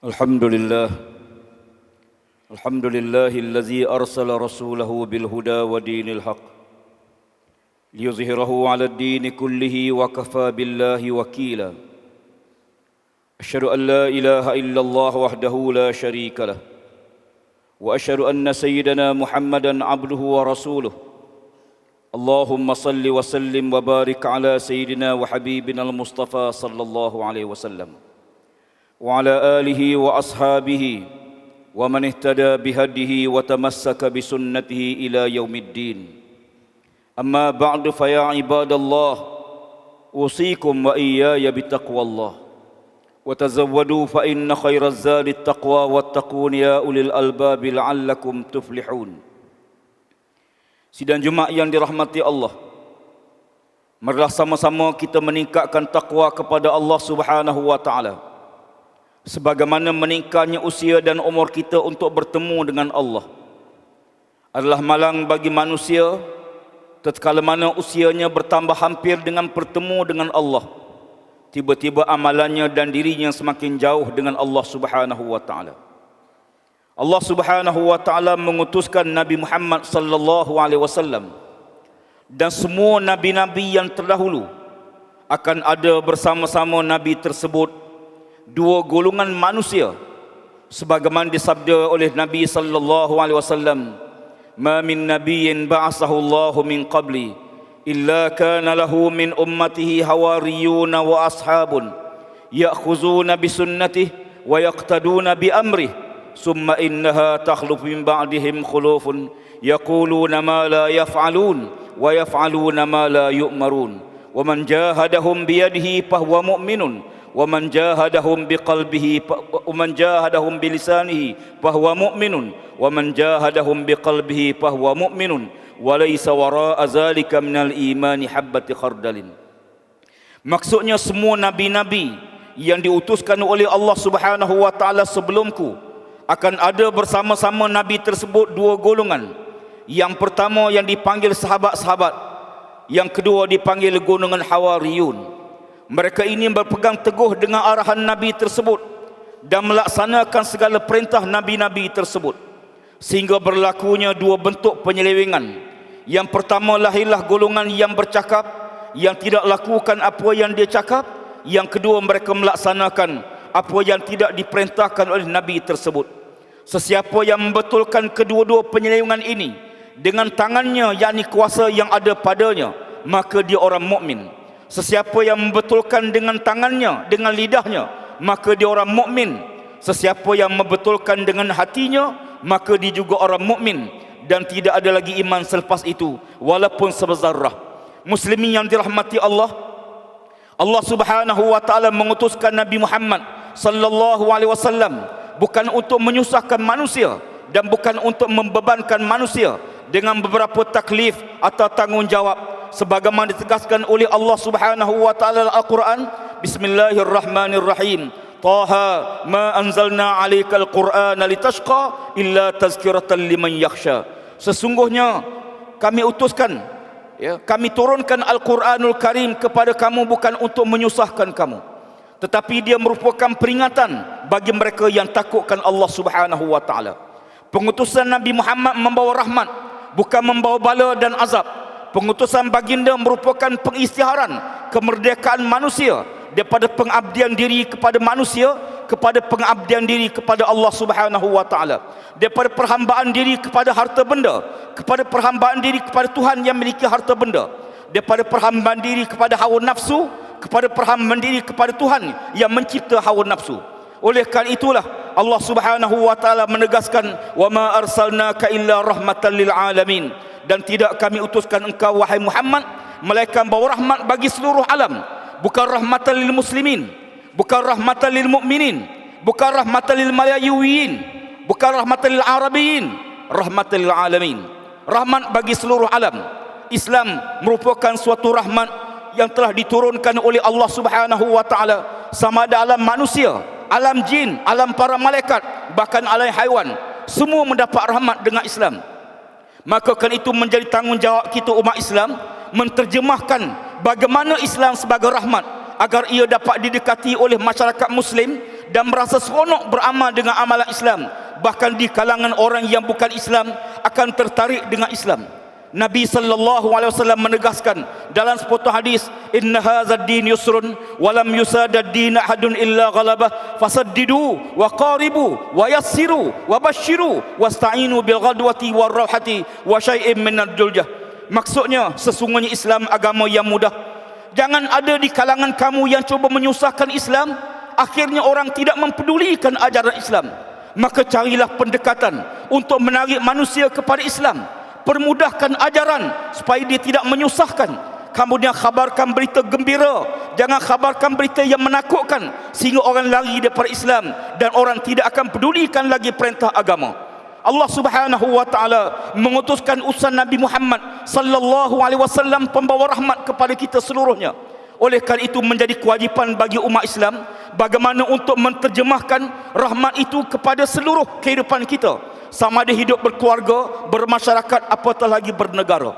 الحمد لله الحمد لله الذي أرسل رسوله بالهدى ودين الحق ليظهره على الدين كله وكفى بالله وكيلا. أشهد أن لا إله إلا الله وحده لا شريك له، وأشهد أن سيدنا محمدا عبده ورسوله. اللهم صل وسلم وبارك على سيدنا وحبيبنا المصطفى صلى الله عليه وسلم وعلى آله وأصحابه ومن اهتدى بهديه وتمسك بسنته إلى يوم الدين. أما بعد فيا عباد الله، أوصيكم وإياي بتقوى الله، وتزودوا فإن خير الزاد التقوى واتقون يا أولي الألباب لعلكم تفلحون. Sidang Jumaat yang dirahmati Allah, marilah sama-sama kita meningkatkan takwa kepada Allah Subhanahu wa taala, sebagaimana meningkatnya usia dan umur kita untuk bertemu dengan Allah. Adalah malang bagi manusia tatkala mana usianya bertambah hampir dengan bertemu dengan Allah, tiba-tiba amalannya dan dirinya semakin jauh dengan Allah Subhanahu wa taala. Allah Subhanahu wa taala mengutuskan Nabi Muhammad sallallahu alaihi wasallam dan semua nabi-nabi yang terdahulu akan ada bersama-sama nabi tersebut dua golongan manusia, sebagaimana disabda oleh Nabi sallallahu alaihi wasallam, "Ma min nabiyyin ba'athahu Allahu min qabli illa kana lahu min ummatihi hawariyun wa ashabun ya'khuzuna bi sunnatihi wa yaqtaduna bi amrihi summa innaha takhlufu min ba'dihim khulufun yaquluna ma la yaf'alun wa yaf'aluna ma la yu'marun wa man jahadahum bi yadihi fahuwa mu'minun wa man jahadahum biqalbihi wa man jahadahum bilisanihi fahuwa mu'minun wa man jahadahum biqalbihi fahuwa mu'minun wa laysa wara'a zalika minal imani habbati khardalin." Maksudnya semua nabi-nabi yang diutuskan oleh Allah Subhanahu wa taala sebelumku akan ada bersama-sama nabi tersebut dua golongan. Yang pertama yang dipanggil sahabat-sahabat, yang kedua dipanggil golongan hawariyun. Mereka ini berpegang teguh dengan arahan nabi tersebut dan melaksanakan segala perintah nabi-nabi tersebut, sehingga berlakunya dua bentuk penyelewengan. Yang pertama, lahirlah golongan yang bercakap, yang tidak lakukan apa yang dia cakap. Yang kedua, mereka melaksanakan apa yang tidak diperintahkan oleh Nabi tersebut. Sesiapa yang membetulkan kedua-dua penyelewengan ini dengan tangannya, yakni kuasa yang ada padanya, maka dia orang mukmin. Sesiapa yang membetulkan dengan tangannya, dengan lidahnya, maka dia orang mukmin. Sesiapa yang membetulkan dengan hatinya, maka dia juga orang mukmin, dan tidak ada lagi iman selepas itu walaupun sebezarrah. Muslimin yang dirahmati Allah, Allah Subhanahu wa taala mengutuskan Nabi Muhammad sallallahu alaihi wasallam bukan untuk menyusahkan manusia dan bukan untuk membebankan manusia dengan beberapa taklif atau tanggungjawab, sebagaimana ditegaskan oleh Allah Subhanahu wa taala dalam Al-Quran. Bismillahirrahmanirrahim. Taha ma anzalna 'alaikal Qur'ana litashqa illa tazkiratan liman yakhsha. Sesungguhnya kami utuskan, kami turunkan Al-Quranul Karim kepada kamu bukan untuk menyusahkan kamu, tetapi dia merupakan peringatan bagi mereka yang takutkan Allah Subhanahu wa taala. Pengutusan Nabi Muhammad membawa rahmat, bukan membawa bala dan azab. Pengutusan baginda merupakan pengisytiharan kemerdekaan manusia daripada pengabdian diri kepada manusia kepada pengabdian diri kepada Allah Subhanahu wa taala, daripada perhambaan diri kepada harta benda kepada perhambaan diri kepada Tuhan yang memiliki harta benda, daripada perhambaan diri kepada hawa nafsu kepada perhambaan diri kepada Tuhan yang mencipta hawa nafsu. Oleh kerana itulah Allah Subhanahu wa taala menegaskan, "Wa ma arsalnaka illa rahmatan lil alamin." Dan tidak kami utuskan engkau wahai Muhammad melainkan bawa rahmat bagi seluruh alam, bukan rahmatan lil muslimin, bukan rahmatan lil mukminin, bukan rahmatan lil malayiyin, bukan rahmatan lil arabiyin, rahmatan lil alamin. Rahmat bagi seluruh alam. Islam merupakan suatu rahmat yang telah diturunkan oleh Allah Subhanahu wa taala, sama ada alam manusia, alam jin, alam para malaikat, bahkan alam haiwan, semua mendapat rahmat dengan Islam. Maka kan itu menjadi tanggungjawab kita umat Islam menterjemahkan bagaimana Islam sebagai rahmat agar ia dapat didekati oleh masyarakat muslim dan merasa seronok beramal dengan amalan Islam. Bahkan di kalangan orang yang bukan Islam akan tertarik dengan Islam. Nabi sallallahu alaihi wasallam menegaskan dalam sepotong hadis, inna hadzal din yusrun wa lam yusadad din ahadun illa ghalabah fasaddidu wa qaribu wa yassiru wa basyiru wasta'inu bil ghadwati war rawhati wa syai'in min ad-duljah. Maksudnya, sesungguhnya Islam agama yang mudah. Jangan ada di kalangan kamu yang cuba menyusahkan Islam, akhirnya orang tidak mempedulikan ajaran Islam. Maka carilah pendekatan untuk menarik manusia kepada Islam. Permudahkan ajaran supaya dia tidak menyusahkan. Kemudian khabarkan berita gembira, jangan khabarkan berita yang menakutkan sehingga orang lari daripada Islam dan orang tidak akan pedulikan lagi perintah agama. Allah Subhanahu wa taala mengutuskan utusan Nabi Muhammad sallallahu alaihi wasallam pembawa rahmat kepada kita seluruhnya. Oleh kerana itu menjadi kewajipan bagi umat Islam bagaimana untuk menterjemahkan rahmat itu kepada seluruh kehidupan kita, sama ada hidup berkeluarga, bermasyarakat, apatah lagi bernegara.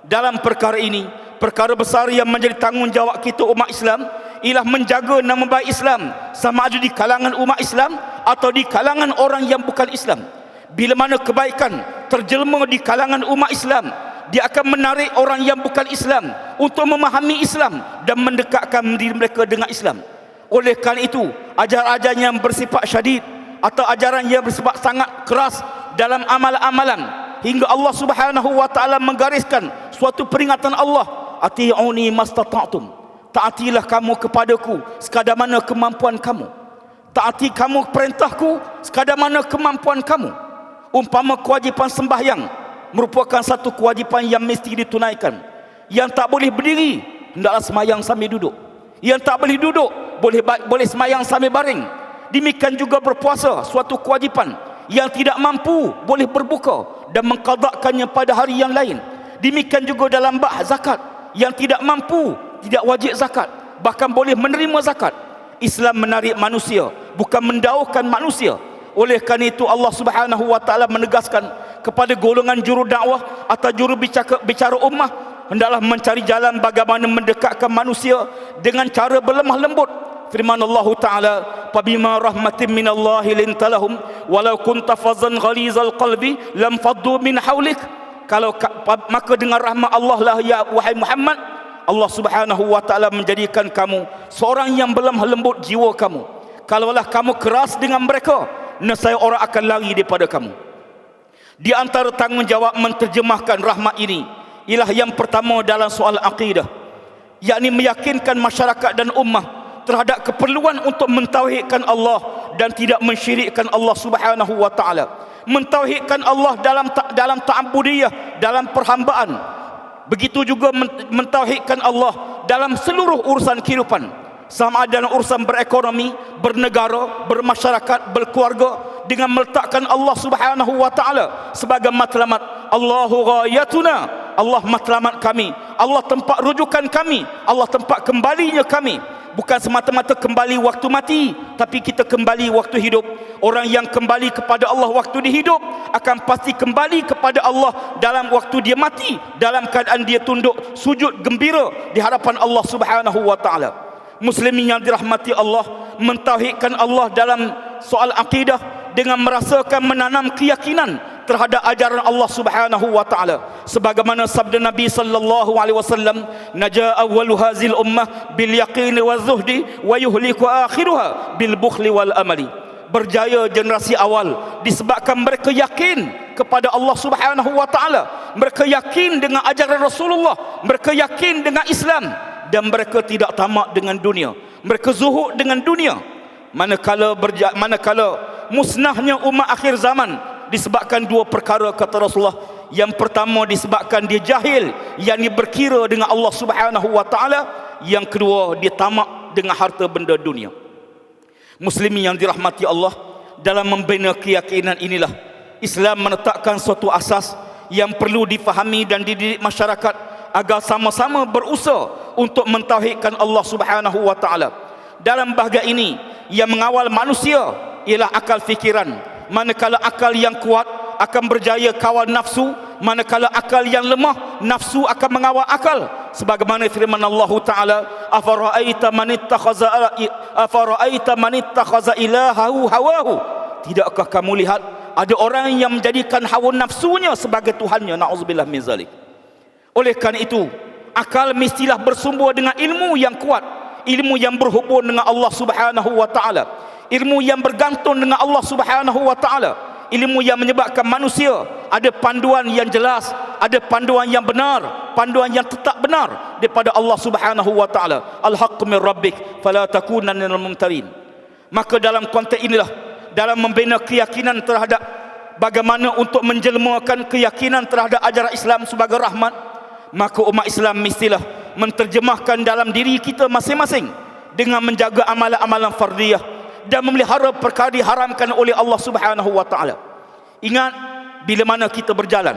Dalam perkara ini, perkara besar yang menjadi tanggungjawab kita umat Islam ialah menjaga nama baik Islam, sama ada di kalangan umat Islam atau di kalangan orang yang bukan Islam. Bila mana kebaikan terjelma di kalangan umat Islam, dia akan menarik orang yang bukan Islam untuk memahami Islam dan mendekatkan diri mereka dengan Islam. Oleh kerana itu, ajaran-ajaran yang bersifat syadid atau ajaran yang bersifat sangat keras dalam amalan-amalan, hingga Allah Subhanahu wa taala menggariskan suatu peringatan Allah, ati'uni mastata'tum, taatilah kamu kepadaku sekadar mana kemampuan kamu. Taati kamu perintahku sekadar mana kemampuan kamu. Umpama kewajipan sembahyang merupakan satu kewajipan yang mesti ditunaikan. Yang tak boleh berdiri, hendaklah sembahyang sambil duduk. Yang tak boleh duduk, boleh sembahyang sambil baring. Demikian juga berpuasa, suatu kewajipan. Yang tidak mampu boleh berbuka dan mengqadakkannya pada hari yang lain. Demikian juga dalam bab zakat. Yang tidak mampu tidak wajib zakat, bahkan boleh menerima zakat. Islam menarik manusia, bukan mendauhkan manusia. Oleh kerana itu Allah Subhanahu wa taala menegaskan kepada golongan juru dakwah atau juru bicara ummah, hendaklah mencari jalan bagaimana mendekatkan manusia dengan cara berlemah lembut. Firman Allah Ta'ala, "Fabima rahmatin minallahi lintalahum walau kunta fazzan ghalizal qalbi lam faddu min haulik." Maka dengan rahmat Allah lah ya wahai Muhammad, Allah Subhanahu wa taala menjadikan kamu seorang yang berlemah lembut jiwa kamu. Kalaulah kamu keras dengan mereka, nescaya orang akan lari daripada kamu. Di antara tanggungjawab menterjemahkan rahmat ini ialah yang pertama dalam soal akidah, yakni meyakinkan masyarakat dan ummah terhadap keperluan untuk mentauhidkan Allah dan tidak mensyirikkan Allah Subhanahu wa taala. Mentauhidkan Allah dalam ta'abbudiyah, dalam perhambaan. Begitu juga mentauhidkan Allah dalam seluruh urusan kehidupan, sama ada dalam urusan berekonomi, bernegara, bermasyarakat, berkeluarga, dengan meletakkan Allah Subhanahu wa taala sebagai matlamat. Allahu ghayatuna, Allah matlamat kami, Allah tempat rujukan kami, Allah tempat kembalinya kami. Bukan semata-mata kembali waktu mati, tapi kita kembali waktu hidup. Orang yang kembali kepada Allah waktu dia hidup akan pasti kembali kepada Allah dalam waktu dia mati, dalam keadaan dia tunduk sujud gembira di hadapan Allah Subhanahu wa taala. Muslimin yang dirahmati Allah, mentauhidkan Allah dalam soal akidah dengan merasakan menanam keyakinan terhadap ajaran Allah Subhanahu wa taala, sebagaimana sabda Nabi sallallahu alaihi wasallam, "Naja awwalu hazil ummah bil yaqini waz zuhdi wa yuhliku akhiruha bil bukhli wal amali." Berjaya generasi awal disebabkan mereka yakin kepada Allah Subhanahu wa taala, mereka yakin dengan ajaran Rasulullah, mereka yakin dengan Islam, dan mereka tidak tamak dengan dunia, mereka zuhud dengan dunia. Manakala musnahnya umat akhir zaman disebabkan dua perkara, kata Rasulullah. Yang pertama disebabkan dia jahil, yakni berkira dengan Allah Subhanahu wa taala. Yang kedua, dia tamak dengan harta benda dunia. Muslimin yang dirahmati Allah, dalam membina keyakinan inilah Islam menetapkan suatu asas yang perlu difahami dan dididik masyarakat agar sama-sama berusaha untuk mentauhidkan Allah Subhanahu wa taala. Dalam bahagian ini, yang mengawal manusia ialah akal fikiran. Manakala akal yang kuat akan berjaya kawal nafsu Manakala akal yang lemah, nafsu akan mengawal akal. Sebagaimana firman Allah Ta'ala, afara'aita man ittakhadha ilahahu hawahu. Tidakkah kamu lihat ada orang yang menjadikan hawa nafsunya sebagai Tuhannya? Na'udzubillah min zalik. Oleh kerana itu, akal mestilah bersumber dengan ilmu yang kuat, ilmu yang berhubung dengan Allah Subhanahu wa taala, ilmu yang bergantung dengan Allah Subhanahu wa taala, ilmu yang menyebabkan manusia ada panduan yang jelas, ada panduan yang benar, panduan yang tetap benar daripada Allah Subhanahu wa taala. Al-haqqu min rabbik fala takunanna minal mumtarin. Maka dalam konteks inilah, dalam membina keyakinan terhadap bagaimana untuk menjelmakan keyakinan terhadap ajaran Islam sebagai rahmat, maka umat Islam mestilah menterjemahkan dalam diri kita masing-masing dengan menjaga amalan-amalan fardiyah dan memelihara perkara diharamkan oleh Allah Subhanahu wa taala. Ingat, bila mana kita berjalan,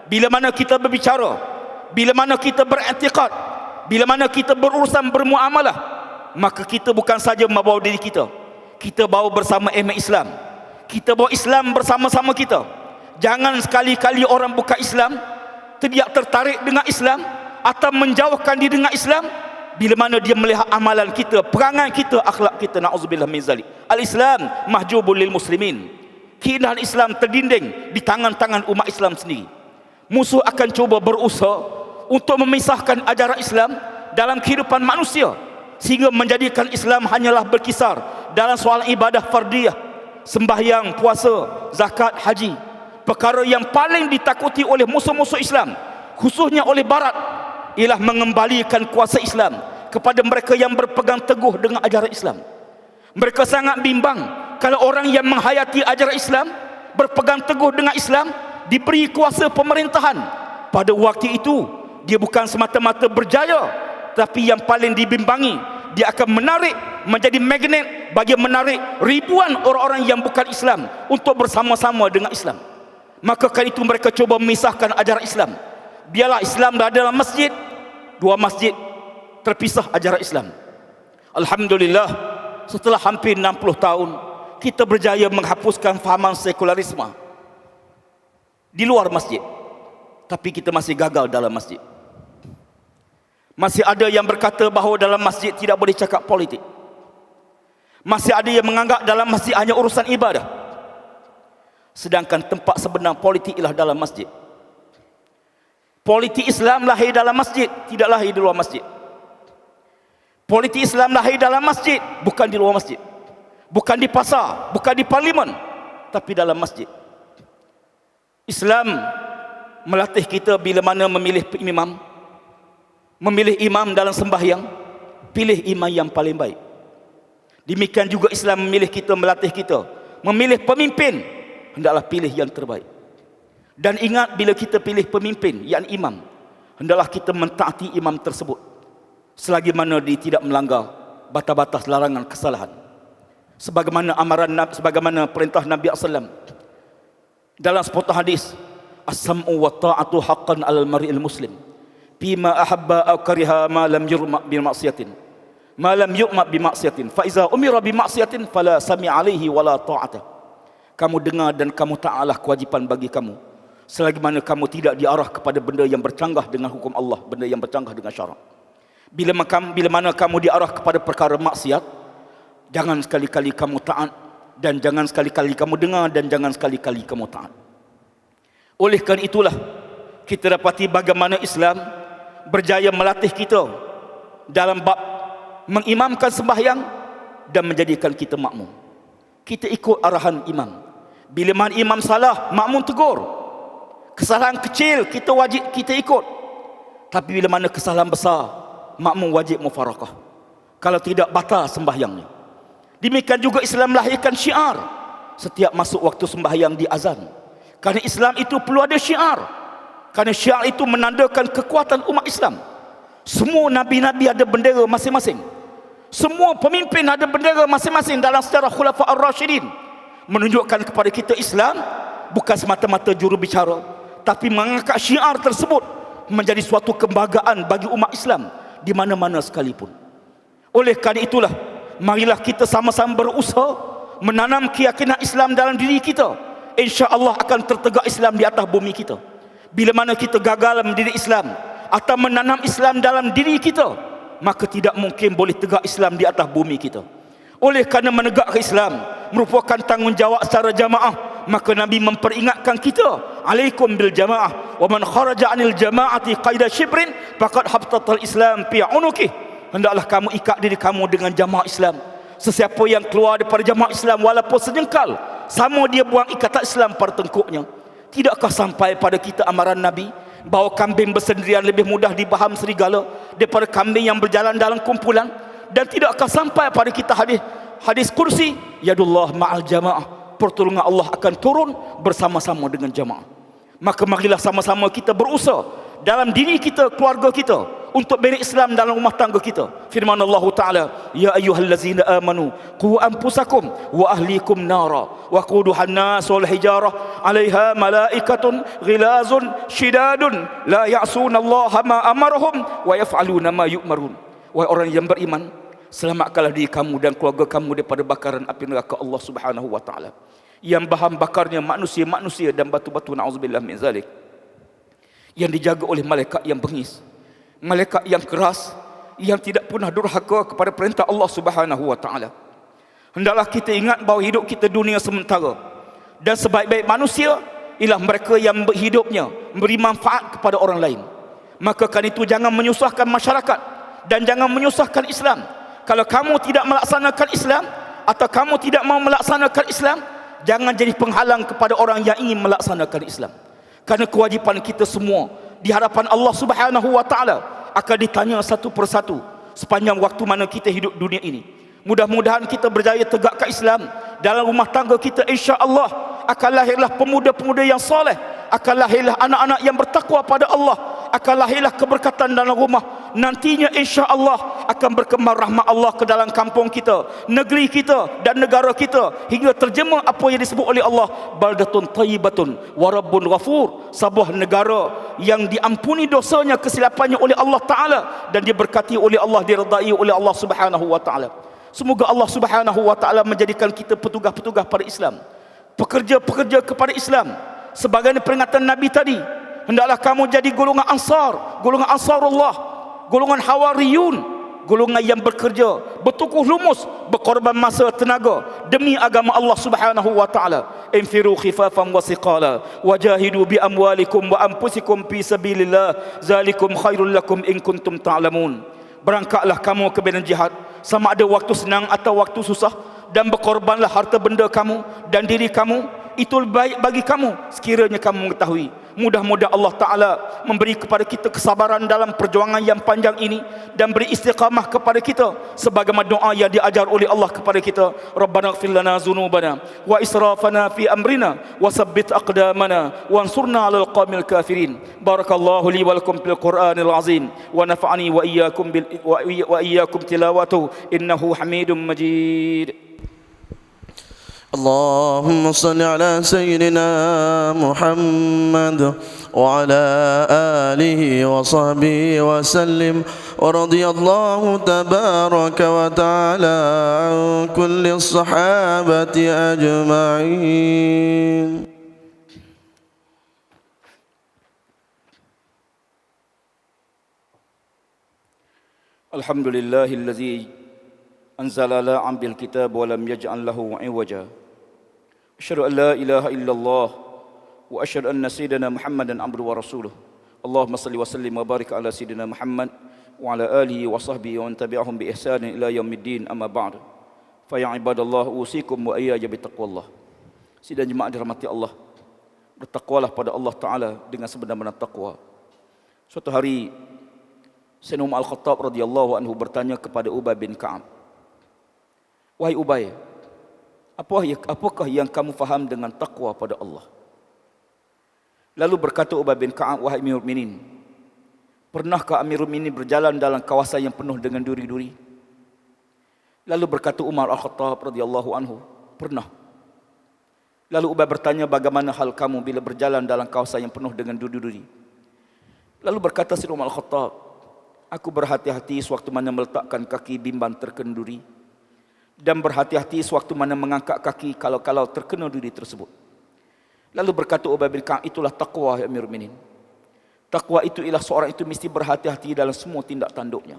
bila mana kita berbicara, bila mana kita beriktikad, bila mana kita berurusan bermuamalah, maka kita bukan saja membawa diri kita, kita bawa bersama emak Islam, kita bawa Islam bersama-sama kita. Jangan sekali-kali orang bukan Islam tidak tertarik dengan Islam atau menjauhkan diri dengan Islam bila mana dia melihat amalan kita, perangai kita, akhlak kita. Na'udzubillah min zalik. Al-Islam mahjubul lil muslimin. Keindahan Islam terdinding di tangan-tangan umat Islam sendiri. Musuh akan cuba berusaha untuk memisahkan ajaran Islam dalam kehidupan manusia, sehingga menjadikan Islam hanyalah berkisar dalam soal ibadah fardiyah, sembahyang, puasa, zakat, haji. Perkara yang paling ditakuti oleh musuh-musuh Islam, khususnya oleh Barat, ialah mengembalikan kuasa Islam kepada mereka yang berpegang teguh dengan ajaran Islam. Mereka sangat bimbang kalau orang yang menghayati ajaran Islam, berpegang teguh dengan Islam, diberi kuasa pemerintahan. Pada waktu itu, dia bukan semata-mata berjaya, tapi yang paling dibimbangi, dia akan menarik, menjadi magnet bagi menarik ribuan orang-orang yang bukan Islam untuk bersama-sama dengan Islam. Maka kali itu mereka cuba memisahkan ajaran Islam. Biarlah Islam dah dalam masjid, dua masjid terpisah ajaran Islam. Alhamdulillah, setelah hampir 60 tahun kita berjaya menghapuskan fahaman sekularisme di luar masjid, tapi kita masih gagal dalam masjid. Masih ada yang berkata bahawa dalam masjid tidak boleh cakap politik. Masih ada yang menganggap dalam masjid hanya urusan ibadah, sedangkan tempat sebenar politik ialah dalam masjid. Politik Islam lahir dalam masjid, tidak lahir di luar masjid. Politik Islam lahir dalam masjid, bukan di luar masjid. Bukan di pasar, bukan di parlimen, tapi dalam masjid. Islam melatih kita bila mana memilih imam, memilih imam dalam sembahyang, pilih imam yang paling baik. Demikian juga Islam memilih kita, melatih kita memilih pemimpin, hendaklah pilih yang terbaik. Dan ingat, bila kita pilih pemimpin yang imam, hendaklah kita mentaati imam tersebut selagi mana dia tidak melanggar batas-batas larangan kesalahan, sebagaimana amaran Nabi, sebagaimana perintah Nabi SAW dalam sepotong hadis, as-sam'u wa ta'atu haqqan 'alal mar'il muslim bima ahabba aw kariha ma lam yurma bi ma'siyatin ma lam yu'ma bi ma'siyatin fa iza umira bi ma'siyatin fala sami' 'alaihi wala ta'ata. Kamu dengar dan kamu taatlah kewajipan bagi kamu selagi mana kamu tidak diarah kepada benda yang bercanggah dengan hukum Allah, benda yang bercanggah dengan syarak. Bila mana kamu diarah kepada perkara maksiat, jangan sekali-kali kamu taat, dan jangan sekali-kali kamu dengar, dan jangan sekali-kali kamu taat. Oleh kerana itulah kita dapati bagaimana Islam berjaya melatih kita dalam bab mengimamkan sembahyang dan menjadikan kita makmum. Kita ikut arahan imam. Bila mana imam salah, makmum tegur. Kesalahan kecil kita wajib kita ikut. Tapi bila mana kesalahan besar, makmum wajib mufarakah. Kalau tidak, batal sembahyangnya. Demikian juga Islam lahirkan syiar setiap masuk waktu sembahyang di azan. Kerana Islam itu perlu ada syiar. Kerana syiar itu menandakan kekuatan umat Islam. Semua nabi-nabi ada bendera masing-masing. Semua pemimpin ada bendera masing-masing dalam sejarah Khulafa ar-Rasyidin. Menunjukkan kepada kita Islam bukan semata-mata juru bicara, tapi mengangkat syiar tersebut menjadi suatu kebanggaan bagi umat Islam di mana-mana sekalipun. Oleh kerana itulah, marilah kita sama-sama berusaha menanam keyakinan Islam dalam diri kita. InsyaAllah akan tertegak Islam di atas bumi kita. Bila mana kita gagal mendidik Islam atau menanam Islam dalam diri kita, maka tidak mungkin boleh tegak Islam di atas bumi kita. Oleh kerana menegakkan Islam merupakan tanggungjawab secara jamaah, maka Nabi memperingatkan kita, alaikum bil jamaah, wa man kharaja anil jamaati qaida shibrin faqad habtatal Islam fi unuki. Hendaklah kamu ikat diri kamu dengan jamaah Islam. Sesiapa yang keluar daripada jamaah Islam walaupun sejengkal, sama dia buang ikatan Islam pada tengkuknya. Tidakkah sampai pada kita amaran Nabi bahawa kambing bersendirian lebih mudah dipaham serigala daripada kambing yang berjalan dalam kumpulan? Dan tidakkah sampai pada kita hadis kursi, yadullah ma'al jamaah, pertolongan Allah akan turun bersama-sama dengan jamaah. Maka marilah sama-sama kita berusaha dalam diri kita, keluarga kita, untuk beri Islam dalam rumah tangga kita. Firman Allah Ta'ala, ya ayyuhallazina amanu qu anfusakum wa ahlikum nara wa quduhan nas wal hijarah 'alaiha malaikatun ghilazun shidadun la ya'suna Allah ma amarahum wa yaf'aluna ma yu'marun. Wahai orang yang beriman, selamatkanlah diri kamu dan keluarga kamu daripada bakaran api neraka Allah Subhanahu wa taala, yang bahan bakarnya manusia-manusia dan batu-batu, na'udzubillah min zalik, yang dijaga oleh malaikat yang bengis, malaikat yang keras, yang tidak pernah durhaka kepada perintah Allah Subhanahu wa taala. Hendaklah kita ingat bahawa hidup kita dunia sementara, dan sebaik-baik manusia ialah mereka yang hidupnya memberi manfaat kepada orang lain. Maka kan itu jangan menyusahkan masyarakat dan jangan menyusahkan Islam. Kalau kamu tidak melaksanakan Islam atau kamu tidak mau melaksanakan Islam, jangan jadi penghalang kepada orang yang ingin melaksanakan Islam. Kerana kewajipan kita semua di hadapan Allah Subhanahu wa taala akan ditanya satu persatu sepanjang waktu mana kita hidup dunia ini. Mudah-mudahan kita berjaya tegakkan Islam dalam rumah tangga kita. Insya-Allah akan lahirlah pemuda-pemuda yang soleh, akan lahirlah anak-anak yang bertakwa pada Allah, akan lahirlah keberkatan dalam rumah. Nantinya insya-Allah akan berkembang rahmat Allah ke dalam kampung kita, negeri kita dan negara kita, hingga terjemah apa yang disebut oleh Allah, baldatun thayyibatun wa rabbun ghafur, sebuah negara yang diampuni dosanya, kesilapannya oleh Allah Ta'ala, dan diberkati oleh Allah, diredai oleh Allah Subhanahu wa Ta'ala. Semoga Allah Subhanahu wa Ta'ala menjadikan kita petugas-petugas pada Islam, pekerja-pekerja kepada Islam. Sebagaimana peringatan Nabi tadi, hendaklah kamu jadi golongan Ansar, golongan Ansarullah, golongan Hawariyun, golongan yang bekerja, bertukuh lumus, berkorban masa tenaga demi agama Allah Subhanahu wa taala. Infiru khifafan wa siqala wajahidu bi amwalikum wa anfusikum fi sabilillah, zalikum khairul lakum in kuntum ta'lamun. Berangkatlah kamu ke medan jihad, sama ada waktu senang atau waktu susah, dan berkorbanlah harta benda kamu dan diri kamu, itu lebih baik bagi kamu sekiranya kamu mengetahui. Mudah-mudahan Allah Ta'ala memberi kepada kita kesabaran dalam perjuangan yang panjang ini, dan beri istiqamah kepada kita sebagaimana doa yang diajar oleh Allah kepada kita. Rabbana ighfir lana dzunubana wa israfana fi amrina wa tsabbit aqdamana wansurna 'alal qaumil kafirin. Barakallahu li wa lakum fil Qur'anil azim wa nafa'ani wa iyyakum tilawatuhu innahu Hamidum Majid. اللهم صل على سيدنا محمد وعلى آله وصحبه وسلم ورضي الله تبارك وتعالى عن كل الصحابة أجمعين. الحمد لله الذي أنزل على عبده الكتاب ولم يجعل له عوجا. أشهد أن لا إله إلا الله وأشهد أن سيدنا محمدا عبده ورسوله. اللهم صل وسلم وبارك على سيدنا محمد وعلى آله وصحبه ومن تبعهم بإحسان إلى يوم الدين. أما بعد فيا عباد الله أوصيكم وإياي بتقوى الله. Sidang jemaah dirahmati Allah, bertakwalah pada Allah Ta'ala dengan sebenar-benar takwa. Suatu hari Sayyidina Umar Al-Khattab radhiyallahu anhu bertanya kepada Ubay bin Ka'ab, wahai Ubay, apakah yang kamu faham dengan takwa pada Allah? Lalu berkata Ubay bin Ka'ab, wahai Amirul Mukminin, pernahkah Amirul Mukminin berjalan dalam kawasan yang penuh dengan duri-duri? Lalu berkata Umar Al-Khattab radhiyallahu anhu, pernah. Lalu Ubay bertanya, bagaimana hal kamu bila berjalan dalam kawasan yang penuh dengan duri-duri? Lalu berkata Sayyidina Umar Al-Khattab, aku berhati-hati sewaktu mana meletakkan kaki bimbang terkena duri, dan berhati-hati sewaktu mana mengangkat kaki kalau terkena duri tersebut. Lalu berkata Ubay bin Ka'ab, itulah taqwa ya Amirul Mukminin. Takwa itu ialah seorang itu mesti berhati-hati dalam semua tindak tanduknya.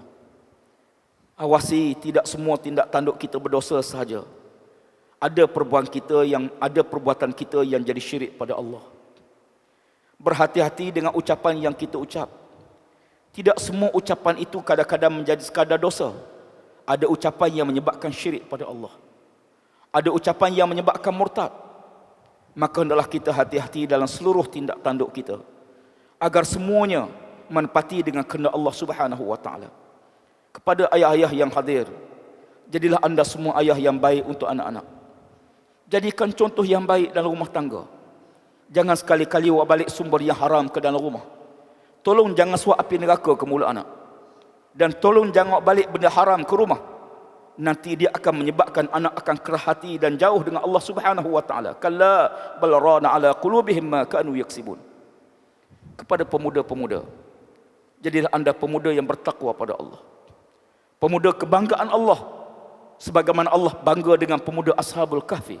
Awasi tidak semua tindak tanduk kita berdosa sahaja. Ada perbuatan kita yang jadi syirik pada Allah. Berhati-hati dengan ucapan yang kita ucap. Tidak semua ucapan itu kadang-kadang menjadi sekadar dosa. Ada ucapan yang menyebabkan syirik pada Allah. Ada ucapan yang menyebabkan murtad. Maka hendaklah kita hati-hati dalam seluruh tindak tanduk kita, agar semuanya menepati dengan kehendak Allah Subhanahu wa taala. Kepada ayah-ayah yang hadir, jadilah anda semua ayah yang baik untuk anak-anak. Jadikan contoh yang baik dalam rumah tangga. Jangan sekali-kali awak balik sumber yang haram ke dalam rumah. Tolong jangan suap api neraka ke mulut anak. Dan tolong jangan awak balik benda haram ke rumah. Nanti dia akan menyebabkan anak akan kerah hati dan jauh dengan Allah Subhanahu wa taala. Kalla bal rana ala qulubihim ma kanu yaksibun. Kepada pemuda-pemuda, jadilah anda pemuda yang bertakwa pada Allah. Pemuda kebanggaan Allah, sebagaimana Allah bangga dengan pemuda Ashabul Kahfi.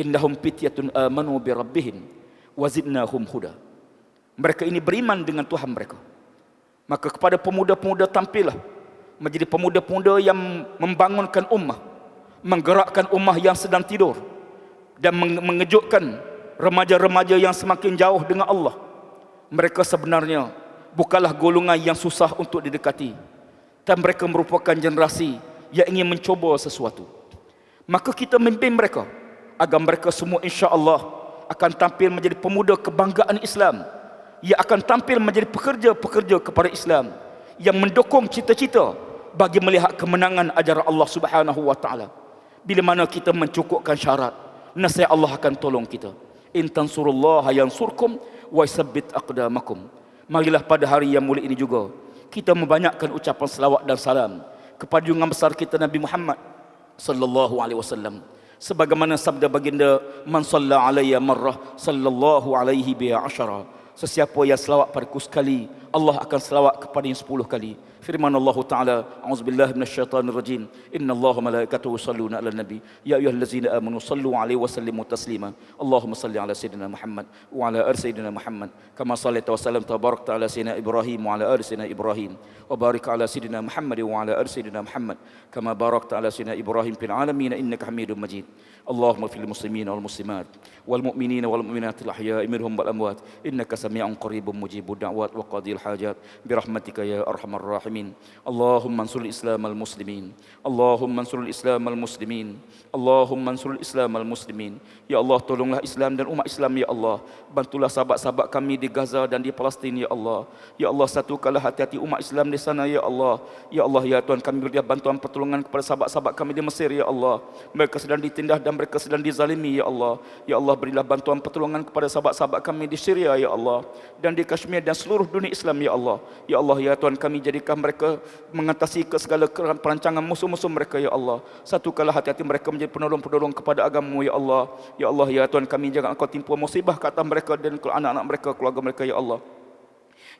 Innahum fityatun amanu bi rabbihim wa zidnahum huda. Mereka ini beriman dengan Tuhan mereka. Maka kepada pemuda-pemuda, tampillah menjadi pemuda-pemuda yang membangunkan ummah, menggerakkan ummah yang sedang tidur, dan mengejutkan remaja-remaja yang semakin jauh dengan Allah. Mereka sebenarnya bukanlah golongan yang susah untuk didekati, dan mereka merupakan generasi yang ingin mencoba sesuatu. Maka kita memimpin mereka agar mereka semua insya-Allah akan tampil menjadi pemuda kebanggaan Islam, yang akan tampil menjadi pekerja-pekerja kepada Islam, yang mendukung cita-cita bagi melihat kemenangan ajaran Allah Subhanahu wa taala. Bila mana kita mencukupkan syarat, nescaya Allah akan tolong kita. In tansurullaha yansurkum wa yusabbit aqdamakum. Marilah pada hari yang mulia ini juga kita membanyakkan ucapan selawat dan salam kepada junjungan besar kita Nabi Muhammad sallallahu alaihi wasallam. Sebagaimana sabda baginda, man shalla alayya marrah sallallahu alaihi bi asyara. Sesiapa yang selawat padaku sekali, Allah akan selawat kepadanya 10 kali. Firman Allah Ta'ala, a'udzubillahi minasyaitanir rajim. Innallaha malaikatahu yusholluna 'alan nabi ya ayyuhallazina amanu shallu 'alaihi wa sallimu taslima. Allahumma shalli 'ala sayyidina Muhammad wa 'ala ali sayyidina Muhammad kama shallaita wa sallamta wa barakta 'ala sayyidina Ibrahim wa 'ala ali sayyidina Ibrahim wa barik 'ala sayyidina Muhammad wa 'ala ali sayyidina Muhammad kama barakta 'ala sayyidina Ibrahim fil 'alamin innaka Hamidum Majid. Allahumma fil muslimin wal muslimat wal mu'minina wal mu'minatil ahya'i minhum wal amwat innaka sami'un qaribun mujibud da'wat wa qadil hajat birahmatika ya arhamar rahimin. Allahumma ansur al-islam al-muslimin. Allahumma ansur al-islam al-muslimin. Allahumma ansur al-islam al-muslimin. Ya Allah, tolonglah Islam dan umat Islam ya Allah. Bantulah sahabat-sahabat kami di Gaza dan di Palestin ya Allah. Ya Allah, satukanlah hati-hati umat Islam di sana ya Allah. Ya Allah, ya Tuhan, kami berikan bantuan pertolongan kepada sahabat-sahabat kami di Mesir ya Allah. Mereka sedang ditindas dan mereka sedang dizalimi ya Allah. Ya Allah, berilah bantuan pertolongan kepada sahabat-sahabat kami di Syria ya Allah, dan di Kashmir dan seluruh dunia Islam ya Allah. Ya Allah, ya Tuhan, kami jadikan mereka mengatasi ke segala perancangan musuh-musuh mereka ya Allah. Satukanlah hati-hati mereka menjadi penolong-penolong kepada agama-Mu ya Allah. Ya Allah, ya Tuhan, kami jangan Engkau timpa musibah ke atas mereka dan ke anak-anak mereka, keluarga mereka ya Allah.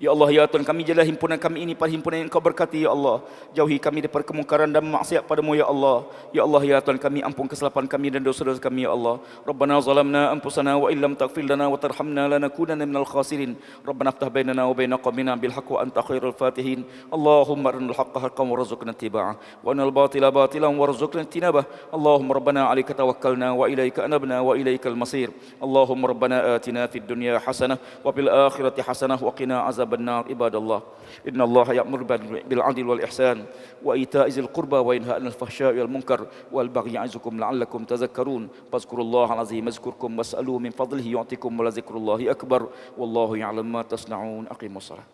Ya Allah, ya Tuhan, kami jadilah himpunan kami ini pada himpunan yang Engkau berkati ya Allah. Jauhi kami daripada kemungkaran dan maksiat padamu ya Allah. Ya Allah, ya Tuhan, kami ampun kesalahan kami dan dosa-dosa kami ya Allah. Rabbana zalamna anfusana wa illam taghfir lana wa tarhamna lanakunanna minal khasirin. Rabbana iftah bainana wa baina qaumina bil haqqi wa anta khairul fatihin. Allahumma arinal haqqa haqqan warzuqna ittiba'ah wa arinal batila batilan warzuqna ijtinabah. Allahumma rabbana 'alaika tawakkalna wa ilaika anabna wa ilaikal masir. Allahumma rabbana atina fid dunya hasanah wa fil akhirati hasanah wa qina azab النار. عباد الله إن الله يأمر بالعدل والإحسان وإيتاء ذي القربى وينهى عن الفحشاء والمنكر والبغي يعظكم لعلكم تذكرون فاذكروا الله العظيم يذكركم واسألوه من فضله يعطكم ولذكر الله أكبر والله يعلم ما تصنعون. أقيموا الصلاة.